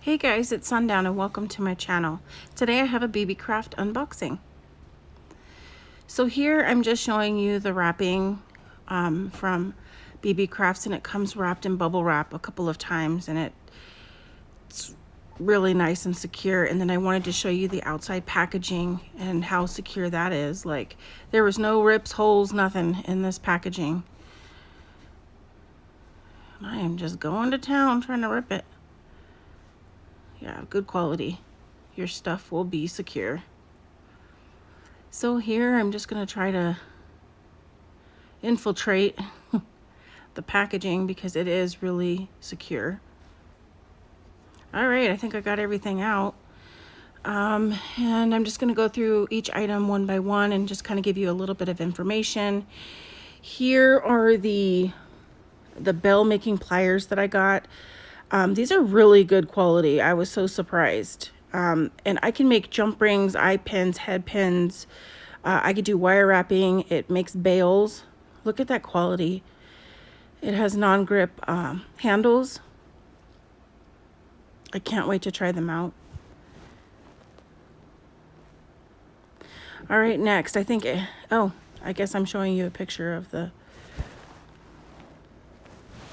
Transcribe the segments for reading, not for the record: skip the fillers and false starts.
Hey guys, it's Sundown and welcome to my channel. Today I have a Beebeecraft unboxing. So here I'm just showing you the wrapping from Beebeecraft, and it comes wrapped in bubble wrap a couple of times, and it's really nice and secure. And then I wanted to show you the outside packaging and how secure that is. Like, there was no rips, holes, nothing in this packaging. I am just going to town trying to rip it. Yeah, good quality. Your stuff will be secure. So here I'm just going to try to infiltrate the packaging because it is really secure. All right, I think I got everything out. And I'm just going to go through each item one by one and just kind of give you a little bit of information. Here are the bell making pliers that I got. These are really good quality. I was so surprised. And I can make jump rings, eye pins, head pins. I could do wire wrapping. It makes bails. Look at that quality. It has non-grip handles. I can't wait to try them out. All right, next, I think, I guess I'm showing you a picture of the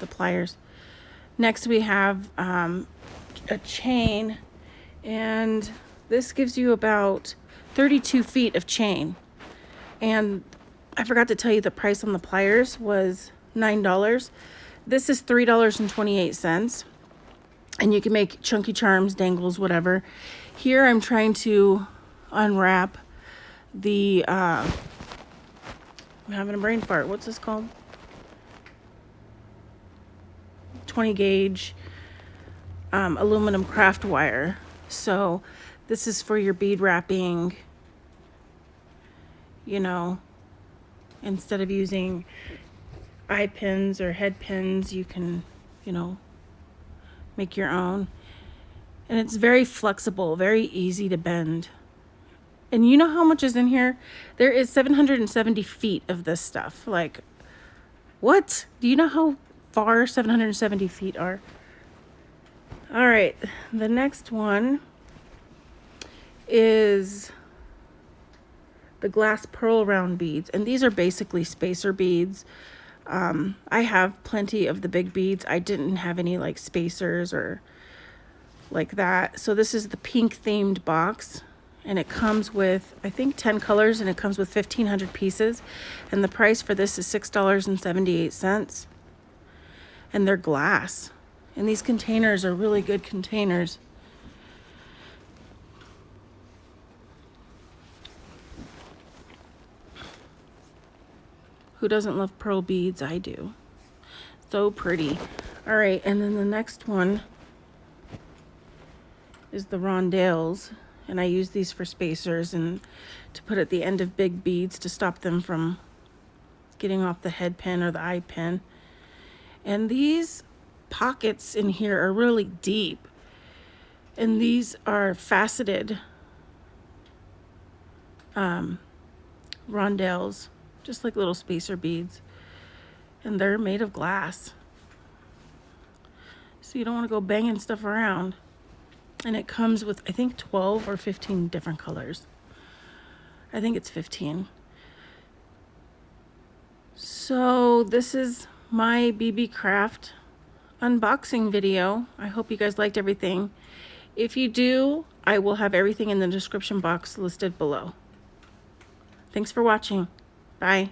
pliers. Next we have a chain, and this gives you about 32 feet of chain. And I forgot to tell you the price on the pliers was $9. This is $3.28. And you can make chunky charms, dangles, whatever. Here I'm trying to unwrap the, I'm having a brain fart. What's this called? 20 gauge aluminum craft wire. So this is for your bead wrapping, you know, instead of using eye pins or head pins, you can, you know, make your own. And it's very flexible, very easy to bend. And you know how much is in here? There is 770 feet of this stuff. Like, what? Do you know how far 770 feet are? All right, the next one is the glass pearl round beads, and these are basically spacer beads. I have plenty of the big beads. I didn't have any like spacers or like that. So this is the pink themed box, and it comes with, I think, 10 colors, and it comes with 1,500 pieces. And the price for this is $6.78. And they're glass. And these containers are really good containers. Who doesn't love pearl beads? I do. So pretty. All right, and then the next one is the Rondelles. And I use these for spacers and to put at the end of big beads to stop them from getting off the head pin or the eye pin. And these pockets in here are really deep. And these are faceted Rondelles, just like little spacer beads. And they're made of glass. So you don't want to go banging stuff around. And it comes with, I think, 12 or 15 different colors. I think it's 15. So this is my Beebeecraft unboxing video. I hope you guys liked everything. If you do, I will have everything in the description box listed below. Thanks for watching. Bye.